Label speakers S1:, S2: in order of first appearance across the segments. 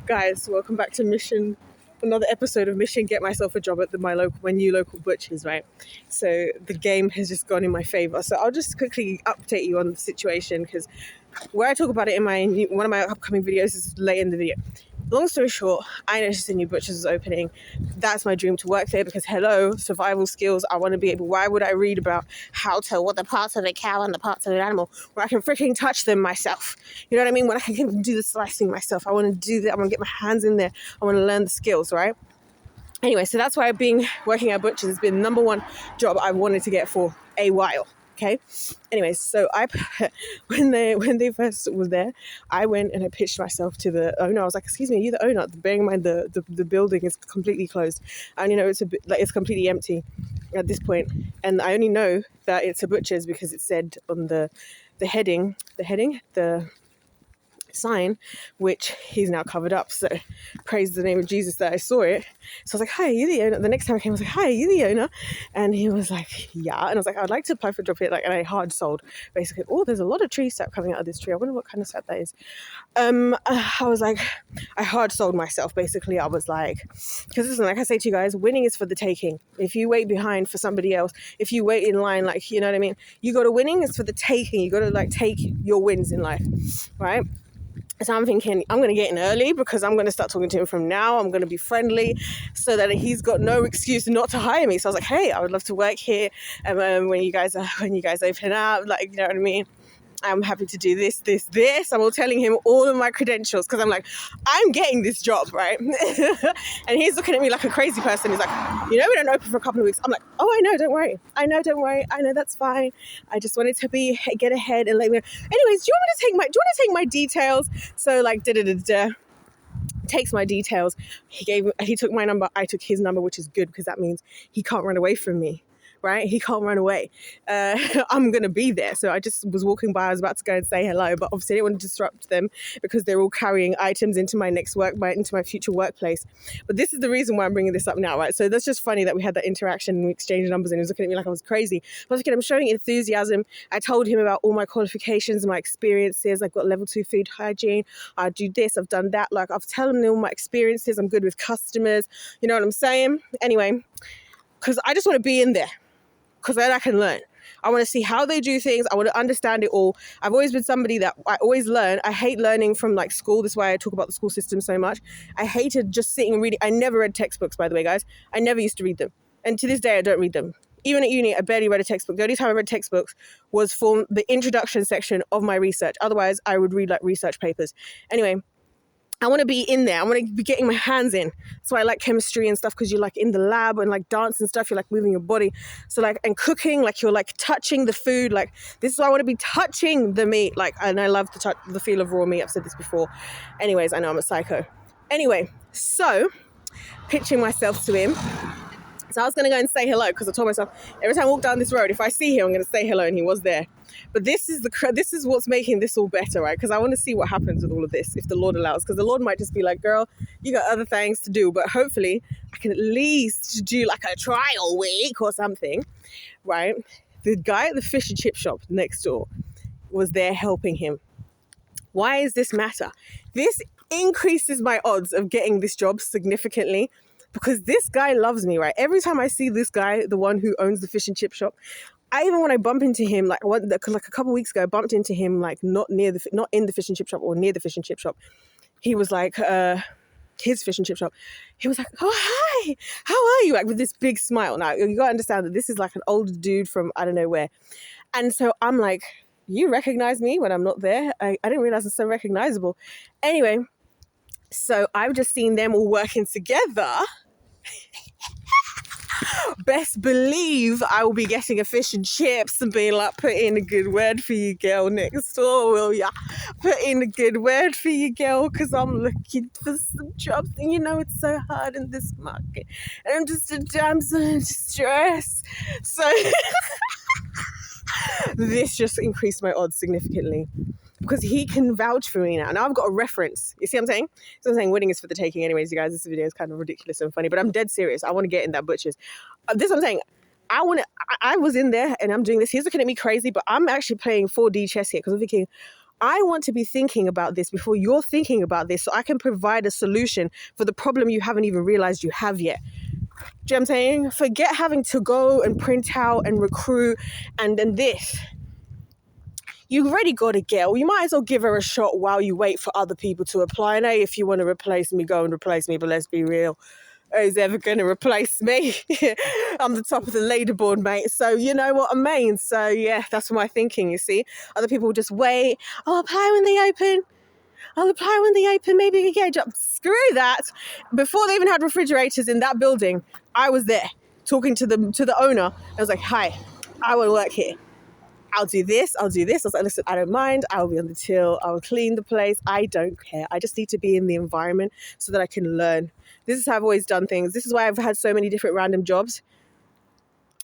S1: Guys, welcome back to another episode of Mission Get Myself a Job at my new local butcher's, right? So the game has just gone in my favor. So I'll just quickly update you on the situation because where I talk about it in one of my upcoming videos is late in the video. Long story short, I noticed a new butcher's is opening. That's my dream to work there because hello, survival skills. I want to be able, why would I read about what the parts of the cow and the parts of the animal where I can freaking touch them myself? You know what I mean? When I can do the slicing myself, I want to do that. I want to get my hands in there. I want to learn the skills, right? Anyway, so that's why working at butchers has been the number one job I wanted to get for a while. Okay. Anyways, so when they first was there, I went and I pitched myself to the owner. I was like, "Excuse me, are you the owner?" Bearing in mind the building is completely closed, and it's completely empty at this point. And I only know that it's a butcher's because it said on the sign, which he's now covered up. So praise the name of Jesus that I saw it. So I was like, "Hi, are you the owner?" The next time I came, I was like, "Hi, are you the owner?" And he was like, "Yeah." And I was like, "I'd like to apply for a job here." And I hard sold basically. "Oh, there's a lot of tree sap coming out of this tree. I wonder what kind of sap that is." I was like, I hard sold myself basically. I was like, because listen, like I say to you guys, winning is for the taking. If you wait behind for somebody else, if you wait in line, like, you know what I mean? You got to winning is for the taking. You got to like take your wins in life, right? So I'm thinking, I'm going to get in early because I'm going to start talking to him from now. I'm going to be friendly so that he's got no excuse not to hire me. So I was like, "Hey, I would love to work here. When you guys open up, like, you know what I mean? I'm happy to do this. I'm all telling him all of my credentials because I'm like, I'm getting this job, right?" And he's looking at me like a crazy person. He's like, "We don't open for a couple of weeks." I'm like, "Oh, I know, don't worry. I know, that's fine. I just wanted to get ahead and let me know. Anyways, do you want to take my details?" So like, takes my details. He took my number. I took his number, which is good because that means he can't run away from me. Right? He can't run away. I'm going to be there. So I just was walking by. I was about to go and say hello, but obviously I didn't want to disrupt them because they're all carrying items into my into my future workplace. But this is the reason why I'm bringing this up now, right? So that's just funny that we had that interaction and we exchanged numbers and he was looking at me like I was crazy. But I'm showing enthusiasm. I told him about all my qualifications, my experiences. I've got level 2 food hygiene. I do this. I've done that. Like I've told him all my experiences. I'm good with customers. You know what I'm saying? Anyway, because I just want to be in there. Because then I can learn. I want to see how they do things. I want to understand it all. I've always been somebody that I always learn. I hate learning from like school. That's why I talk about the school system so much. I hated just sitting and reading. I never read textbooks, by the way, guys. I never used to read them. And to this day, I don't read them. Even at uni, I barely read a textbook. The only time I read textbooks was for the introduction section of my research. Otherwise, I would read like research papers. Anyway, I want to be in there. I want to be getting my hands in. That's why I like chemistry and stuff, because you're like in the lab and like dance and stuff. You're like moving your body. So like, and cooking, like you're like touching the food. Like this is why I want to be touching the meat. Like, and I love the feel of raw meat. I've said this before. Anyways, I know I'm a psycho. Anyway, so pitching myself to him. So I was going to go and say hello because I told myself every time I walk down this road, if I see him, I'm going to say hello, and he was there. But this is what's making this all better, right? Because I want to see what happens with all of this if the Lord allows. Because the Lord might just be like, "Girl, you got other things to do." But hopefully I can at least do like a trial week or something, right? The guy at the fish and chip shop next door was there helping him. Why does this matter? This increases my odds of getting this job significantly. Because this guy loves me, right? Every time I see this guy, the one who owns the fish and chip shop, when I bump into him, like a couple of weeks ago, I bumped into him like not in the fish and chip shop or near the fish and chip shop. He was like, his fish and chip shop. He was like, "Oh, hi, how are you?" Like with this big smile. Now you got to understand that this is like an older dude from I don't know where. And so I'm like, "You recognize me when I'm not there?" I didn't realize I'm so recognizable. Anyway, so I've just seen them all working together. Best believe I will be getting a fish and chips and being like, "Put in a good word for you, girl, next door, will ya? Put in a good word for you, girl, because I'm looking for some jobs. And it's so hard in this market. And I'm just a damsel in distress." So this just increased my odds significantly. Because he can vouch for me now. Now I've got a reference. You see what I'm saying? So I'm saying winning is for the taking anyways, you guys. This video is kind of ridiculous and funny, but I'm dead serious. I want to get in that butcher's. This is what I'm saying. I was in there and I'm doing this. He's looking at me crazy, but I'm actually playing 4D chess here because I'm thinking, I want to be thinking about this before you're thinking about this, so I can provide a solution for the problem you haven't even realized you have yet. Do you know what I'm saying? Forget having to go and print out and recruit and then this. You already got a girl. You might as well give her a shot while you wait for other people to apply. And hey, if you want to replace me, go and replace me. But let's be real. Who's ever going to replace me? I'm the top of the leaderboard, mate. So you know what I mean? So yeah, that's my thinking, you see. Other people will just wait. I'll apply when they open. I'll apply when they open. Maybe I can get a job. Screw that. Before they even had refrigerators in that building, I was there talking to the owner. I was like, hi, I want to work here. I'll do this. I was like, listen, I don't mind. I'll be on the till. I'll clean the place. I don't care. I just need to be in the environment so that I can learn. This is how I've always done things. This is why I've had so many different random jobs,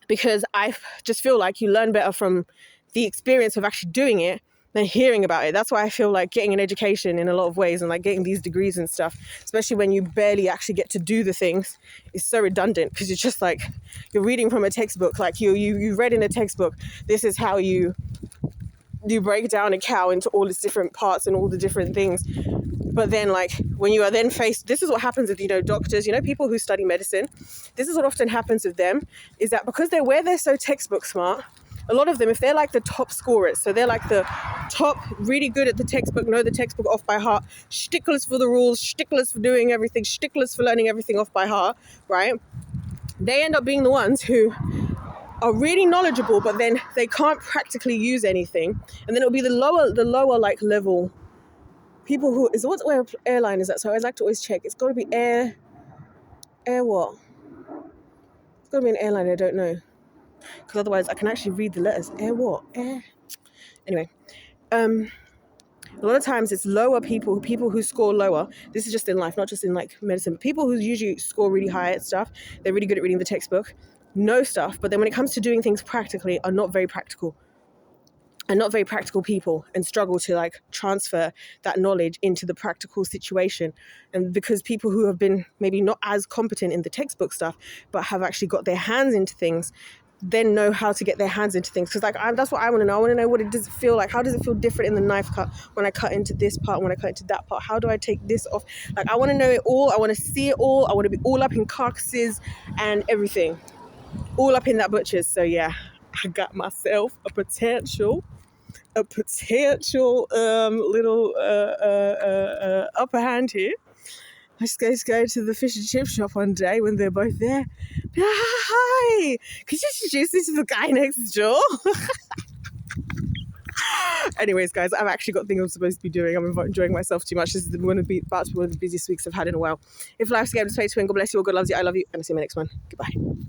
S1: because I just feel like you learn better from the experience of actually doing it than hearing about it. That's why I feel like getting an education in a lot of ways and like getting these degrees and stuff, especially when you barely actually get to do the things, is so redundant, because it's just like you're reading from a textbook. Like you read in a textbook, this is how you break down a cow into all its different parts and all the different things. But then like when you are then faced, this is what happens with, doctors, people who study medicine. This is what often happens with them, is that because they're so textbook smart, a lot of them, if they're like the top scorers, so they're like the top, really good at the textbook, know the textbook off by heart, sticklers for the rules, sticklers for doing everything, sticklers for learning everything off by heart, right? They end up being the ones who are really knowledgeable, but then they can't practically use anything. And then it'll be the lower like level people who is, what airline is that? So I like to always check. It's got to be air what? It's got to be an airline. I don't know, because otherwise I can actually read the letters. Air what? Air. Anyway, a lot of times it's lower people who score lower. This is just in life, not just in like medicine. People who usually score really high at stuff, they're really good at reading the textbook, know stuff, but then when it comes to doing things practically, are not very practical. And not very practical people, and struggle to like transfer that knowledge into the practical situation. And because people who have been maybe not as competent in the textbook stuff, but have actually got their hands into things, then know how to get their hands into things. Because that's what I want to know. I want to know what it does feel like. How does it feel different in the knife cut when I cut into this part, when I cut into that part? How do I take this off? Like, I want to know it all. I want to see it all. I want to be all up in carcasses and everything, all up in that butcher's. So yeah, I got myself a potential little upper hand here. I just go to the fish and chip shop one day when they're both there. Hi, could you introduce me to the guy next door? Anyways, guys, I've actually got things I'm supposed to be doing. I'm enjoying myself too much. This is about to be one of the busiest weeks I've had in a while. If life's a game to play to win, God bless you all. God loves you. I love you. And I'll see you in my next one. Goodbye.